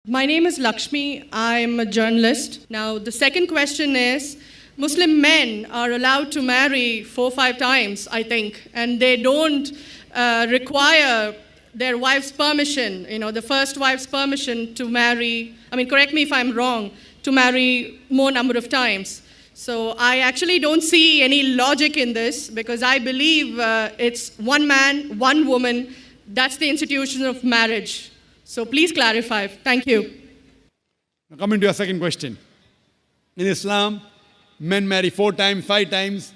My name is Lakshmi. I'm a journalist. Now, the second question is, Muslim men are allowed to marry 4-5 times, I think, and they don't require their wife's permission, the first wife's permission to marry, correct me if I'm wrong, to marry more number of times. So I actually don't see any logic in this because I believe it's one man, one woman. That's the institution of marriage. So please clarify. Thank you. Now coming to your second question. In Islam, men marry 4 times, 5 times,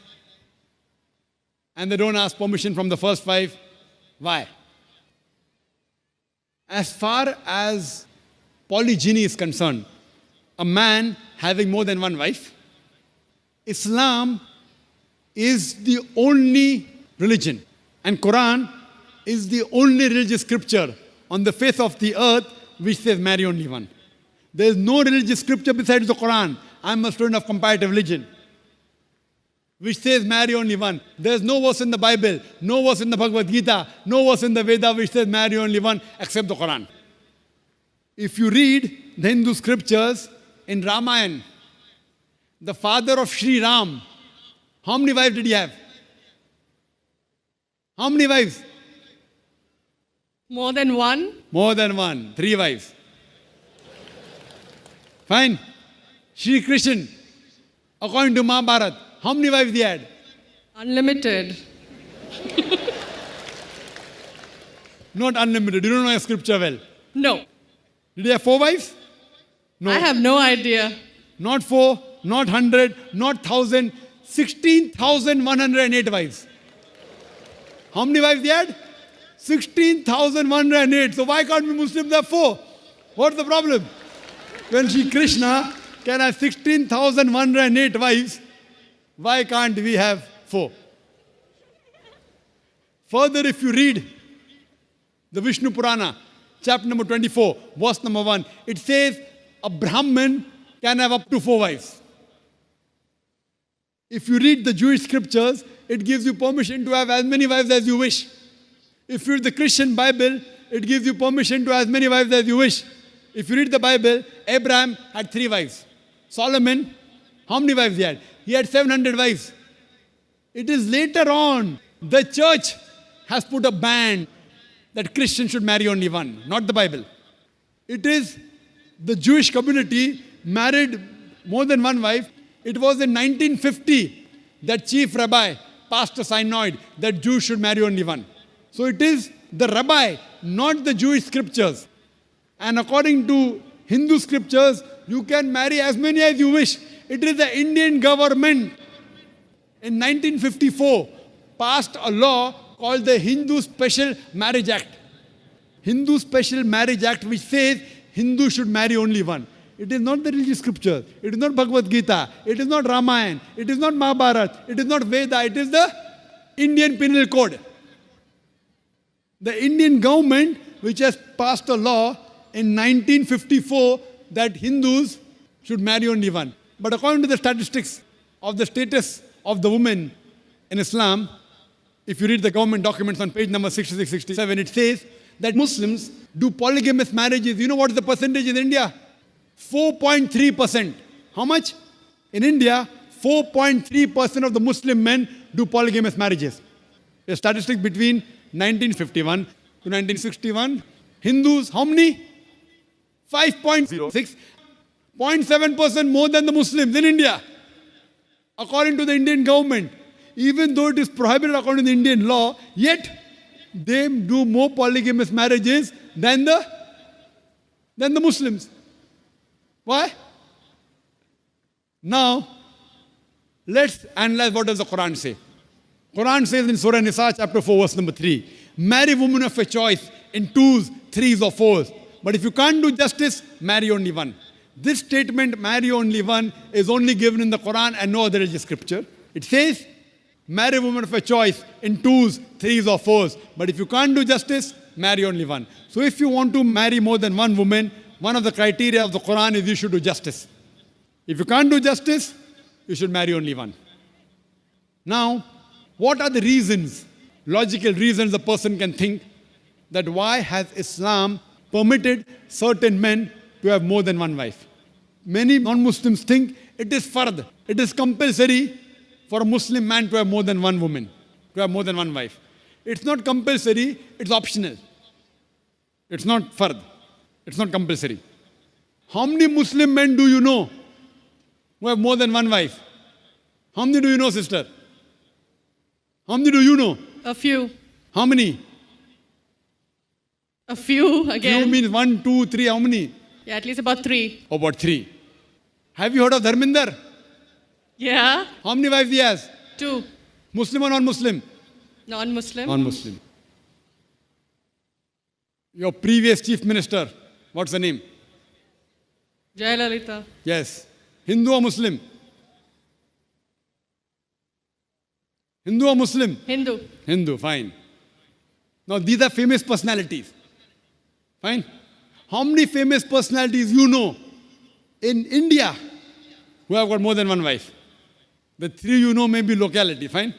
and they don't ask permission from the first wife. Why? As far as polygyny is concerned, a man having more than one wife, Islam is the only religion, and Quran is the only religious scripture on the face of the earth which says marry only one. There is no religious scripture besides the Quran. I'm a student of comparative religion, which says marry only one. There is no verse in the Bible, no verse in the Bhagavad Gita, no verse in the Veda which says marry only one except the Quran. If you read the Hindu scriptures in Ramayana, the father of Sri Ram, how many wives did he have? How many wives? More than one? More than one. 3 wives. Fine. Shri Krishna, according to Mahabharata, how many wives he had? Unlimited. Not unlimited. You don't know your scripture well. No. Did he have 4 wives? No. I have no idea. Not 4, not 100, not 1,000, 16,108 wives. How many wives he had? 16,108. So why can't we Muslims have 4? What's the problem? When Shri Krishna can have 16,108 wives, why can't we have 4? Further, if you read the Vishnu Purana, chapter number 24, verse number 1, it says a Brahmin can have up to 4 wives. If you read the Jewish scriptures, it gives you permission to have as many wives as you wish. If you read the Christian Bible, it gives you permission to have as many wives as you wish. If you read the Bible, Abraham had 3 wives. Solomon, how many wives he had? He had 700 wives. It is later on, the church has put a ban that Christians should marry only one, not the Bible. It is the Jewish community married more than one wife. It was in 1950 that chief rabbi passed a synod that Jews should marry only one. So it is the rabbi, not the Jewish scriptures. And according to Hindu scriptures, you can marry as many as you wish. It is the Indian government in 1954 passed a law called the Hindu Special Marriage Act. Hindu Special Marriage Act, which says Hindus should marry only one. It is not the religious scripture. It is not Bhagavad Gita. It is not Ramayana. It is not Mahabharata. It is not Veda. It is the Indian Penal Code. The Indian government, which has passed a law in 1954 that Hindus should marry only one. But according to the statistics of the status of the women in Islam, if you read the government documents on page number 66, 67, it says that Muslims do polygamous marriages. You know what is the percentage in India? 4.3%. How much? In India, 4.3% of the Muslim men do polygamous marriages. A statistic between 1951 to 1961. Hindus, how many? 5.06. 0.7% more than the Muslims in India. According to the Indian government, even though it is prohibited according to the Indian law, yet they do more polygamous marriages than the Muslims. Why? Now, let's analyze what does the Quran say. Quran says in Surah Nisa, chapter 4, verse number 3, marry women of your choice in 2s, 3s or 4s. But if you can't do justice, marry only one. This statement, marry only one, is only given in the Quran and no other religious scripture. It says, marry women of your choice in 2s, 3s or 4s. But if you can't do justice, marry only one. So if you want to marry more than one woman, one of the criteria of the Quran is you should do justice. If you can't do justice, you should marry only one. Now, what are the reasons, logical reasons a person can think that why has Islam permitted certain men to have more than one wife. Many non-Muslims think it is fard. It is compulsory for a Muslim man to have more than one woman, to have more than one wife. It's not compulsory, it's optional. It's not fard. It's not compulsory. How many Muslim men do you know who have more than one wife? How many do you know, sister? How many do you know? A few. How many? A few again. Few means 1, 2, 3. How many? Yeah, at least about 3. About 3. Have you heard of Dharminder? Yeah. How many wives he has? 2. Muslim or non-Muslim? Non-Muslim. Non-Muslim. Your previous chief minister, what's the name? Jayalalitha. Yes. Hindu or Muslim? Hindu or Muslim? Hindu. Hindu, fine. Now these are famous personalities. Fine. How many famous personalities you know in India who have got more than one wife? The 3 you know may be locality, fine?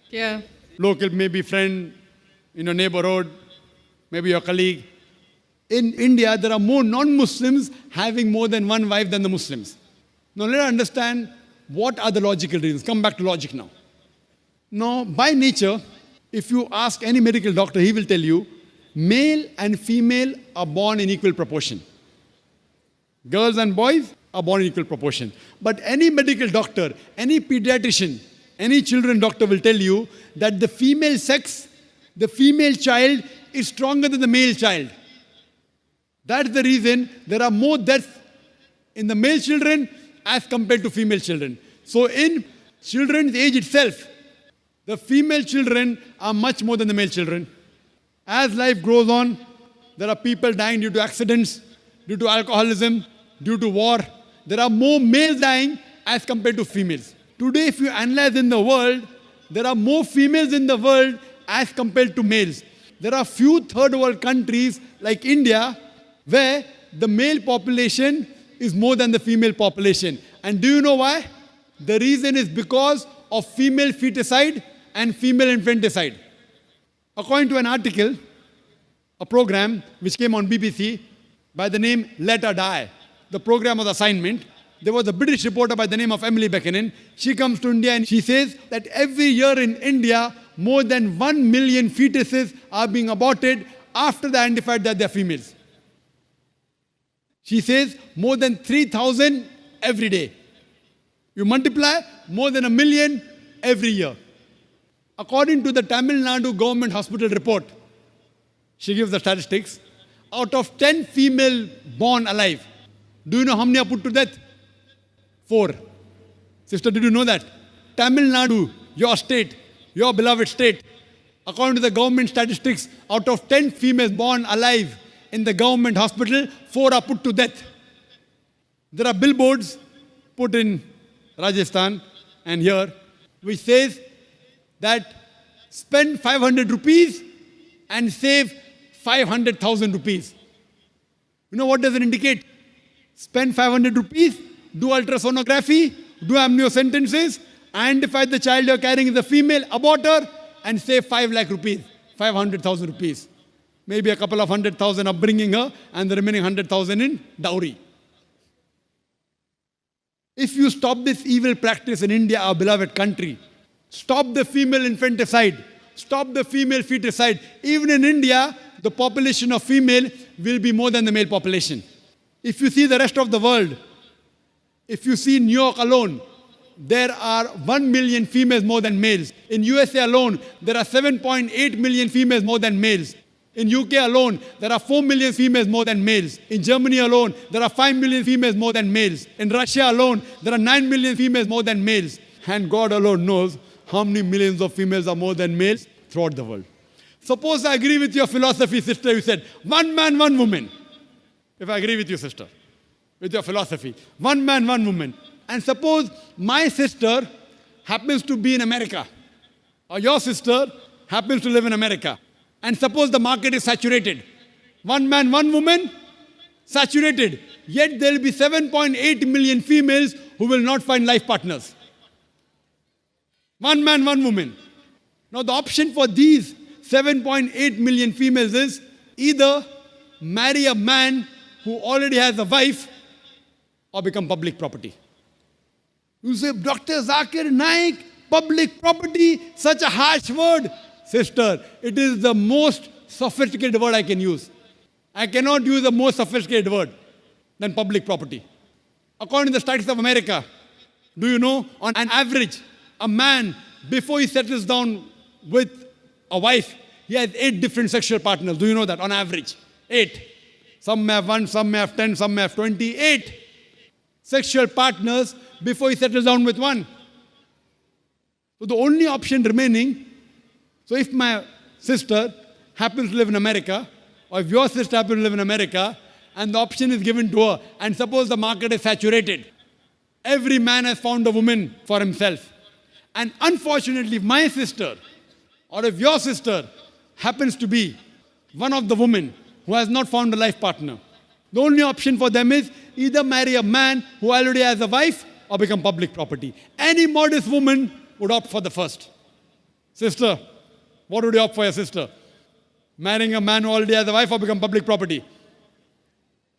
Yeah. Local, maybe friend in your neighborhood, maybe your colleague. In India, there are more non-Muslims having more than one wife than the Muslims. Now let us understand what are the logical reasons. Come back to logic now. Now, by nature, if you ask any medical doctor, he will tell you, male and female are born in equal proportion. Girls and boys are born in equal proportion. But any medical doctor, any pediatrician, any children doctor will tell you that the female sex, the female child is stronger than the male child. That's the reason there are more deaths in the male children as compared to female children. So in children's age itself, the female children are much more than the male children. As life goes on, there are people dying due to accidents, due to alcoholism, due to war. There are more males dying as compared to females. Today, if you analyze in the world, there are more females in the world as compared to males. There are few third world countries like India where the male population is more than the female population. And do you know why? The reason is because of female feticide and female infanticide. According to an article, a program which came on BBC by the name Let Her Die, the program was assignment. There was a British reporter by the name of Emily Buchanan. She comes to India and she says that every year in India, more than 1 million fetuses are being aborted after they identified that they're females. She says more than 3,000 every day. You multiply, more than 1 million every year. According to the Tamil Nadu government hospital report, she gives the statistics, out of 10 female born alive, do you know how many are put to death? 4. Sister, did you know that? Tamil Nadu, your state, your beloved state, according to the government statistics, out of 10 females born alive in the government hospital, 4 are put to death. There are billboards put in Rajasthan and here, which says that spend 500 rupees and save 500,000 rupees. You know what does it indicate? Spend 500 rupees, do ultrasonography, do amniocentesis, identify the child you're carrying is a female, abort her, and save 5 lakh rupees, 500,000 rupees. Maybe a couple of 100,000 upbringing her, and the remaining 100,000 in dowry. If you stop this evil practice in India, our beloved country, stop the female infanticide, stop the female feticide. Even in India, the population of female will be more than the male population. If you see the rest of the world, if you see New York alone, there are 1 million females more than males. In USA alone, there are 7.8 million females more than males. In UK alone, there are 4 million females more than males. In Germany alone, there are 5 million females more than males. In Russia alone, there are 9 million females more than males. And God alone knows how many millions of females are more than males throughout the world. Suppose I agree with your philosophy, sister, you said, 1 man, 1 woman. If I agree with you, sister, with your philosophy, 1 man, 1 woman. And suppose my sister happens to be in America, or your sister happens to live in America. And suppose the market is saturated. 1 man, 1 woman, saturated. Yet there will be 7.8 million females who will not find life partners. 1 man, 1 woman. Now the option for these 7.8 million females is either marry a man who already has a wife or become public property? You say, Dr. Zakir Naik, public property, such a harsh word. Sister, it is the most sophisticated word I can use. I cannot use a more sophisticated word than public property. According to the statistics of America, do you know, on an average, a man, before he settles down with a wife, he has 8 different sexual partners. Do you know that? On average, 8. Some may have 1, some may have 10, some may have 28 sexual partners before he settles down with one. So the only option remaining, so if my sister happens to live in America, or if your sister happens to live in America, and the option is given to her, and suppose the market is saturated, every man has found a woman for himself. And unfortunately, if my sister, or if your sister happens to be one of the women who has not found a life partner, the only option for them is either marry a man who already has a wife or become public property. Any modest woman would opt for the first. Sister, what would you opt for your sister? Marrying a man who already has a wife or become public property?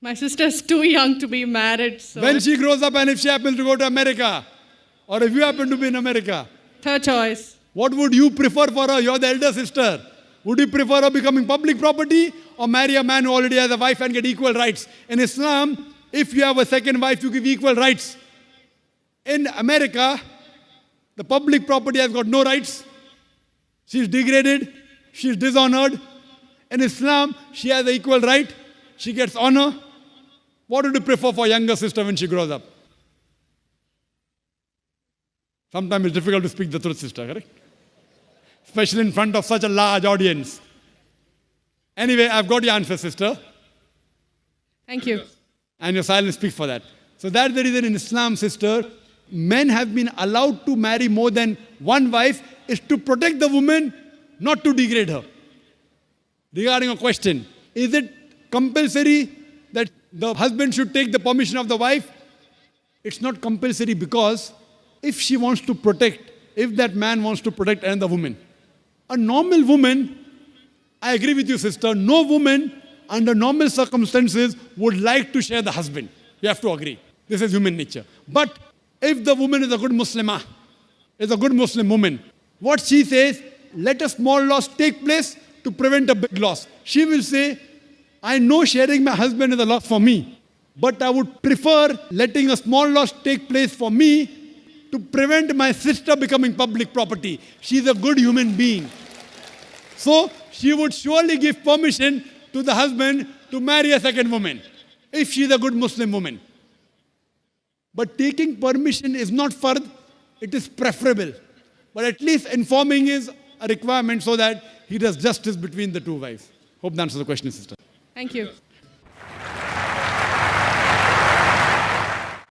My sister's too young to be married, so When she grows up and if she happens to go to America, or if you happen to be in America, third choice. what would you prefer for her? You're the elder sister. Would you prefer her becoming public property or marry a man who already has a wife and get equal rights? In Islam, if you have a second wife, you give equal rights. In America, the public property has got no rights. She's degraded. She's dishonored. In Islam, she has an equal right. She gets honor. What would you prefer for younger sister when she grows up? Sometimes it's difficult to speak the truth, sister, correct? Especially in front of such a large audience. Anyway, I've got your answer, sister. Thank you. And your silence speaks for that. So that's the reason in Islam, sister, men have been allowed to marry more than one wife is to protect the woman, not to degrade her. Regarding a question, is it compulsory that the husband should take the permission of the wife? It's not compulsory because if she wants to protect, if that man wants to protect another woman, a normal woman, I agree with you, sister, no woman under normal circumstances would like to share the husband. You have to agree. This is human nature. But if the woman is a good Muslimah, is a good Muslim woman, what she says, let a small loss take place to prevent a big loss. She will say, I know sharing my husband is a loss for me, but I would prefer letting a small loss take place for me to prevent my sister becoming public property. She's a good human being. So she would surely give permission to the husband to marry a second woman, if she's a good Muslim woman. But taking permission is not fard, it is preferable. But at least informing is a requirement so that he does justice between the two wives. Hope that answers the question, sister. Thank you.